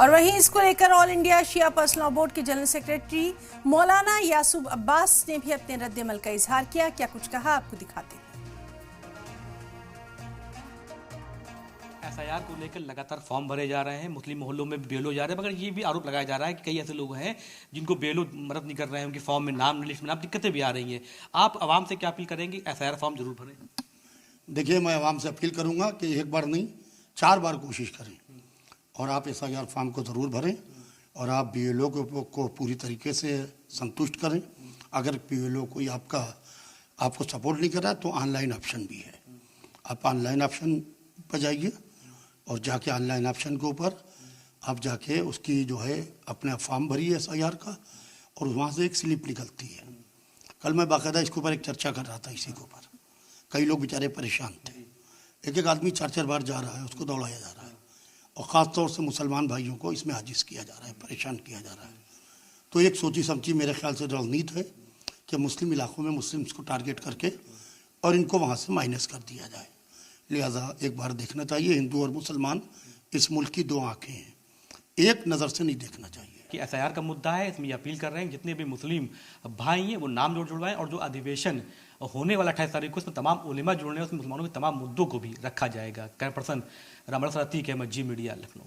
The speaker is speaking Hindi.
और वहीं इसको लेकर ऑल इंडिया शिया पर्सनल बोर्ड के जनरल सेक्रेटरी मौलाना यासूब अब्बास ने भी अपने रद्द-ए-अमल का इजहार किया। क्या कुछ कहा, आपको दिखाते हैं। एफआईआर को लेकर लगातार फॉर्म भरे जा रहे हैं, मुस्लिम मोहल्लों में बेलो जा रहे हैं, मगर ये भी आरोप लगाया जा रहा है कि कई ऐसे लोग हैं जिनको बेलो मदद नहीं कर रहे हैं, उनके फॉर्म में नाम लिस्ट में नाम, दिक्कतें भी आ रही हैं। आप आवाम से क्या अपील करेंगे? एफआईआर फॉर्म जरूर भरें। देखिए, मैं आवाम से अपील करूंगा कि एक बार नहीं 4 बार कोशिश करें और आप एफआईआर फॉर्म को ज़रूर भरें और आप बीएलओ को पूरी तरीके से संतुष्ट करें। अगर बीएलओ कोई आपको सपोर्ट नहीं कर रहा तो ऑनलाइन ऑप्शन भी है, आप ऑनलाइन ऑप्शन पर जाइए और जाके ऑनलाइन ऑप्शन के ऊपर आप जाके उसकी जो है अपना फॉर्म भरिए एफआईआर का और वहाँ से एक स्लिप निकलती है। कल मैं बाकायदा इसके ऊपर एक चर्चा कर रहा था, इसी के ऊपर कई लोग बेचारे परेशान थे। एक आदमी 4 बार जा रहा है, उसको दौड़ाया जा रहा है और ख़ास तौर से मुसलमान भाइयों को इसमें आजिज़ किया जा रहा है, परेशान किया जा रहा है। तो एक सोची समझी मेरे ख्याल से रणनीति है कि मुस्लिम इलाकों में मुस्लिम्स को टारगेट करके और इनको वहाँ से माइनस कर दिया जाए। लिहाजा एक बार देखना चाहिए, हिंदू और मुसलमान इस मुल्क की 2 आँखें हैं, एक नज़र से नहीं देखना चाहिए। कि एफआईआर का मुद्दा है, इसमें अपील कर रहे हैं जितने भी मुस्लिम भाई हैं वो नाम जुड़वाएं और जो अधिवेशन होने वाला 28 तारीख को उसमें तमाम उलेमा जुड़ने, उसमें मुसलमानों के तमाम मुद्दों को भी रखा जाएगा। कैमरा पर्सन रामरस अतीक अहमद, जी मीडिया, लखनऊ।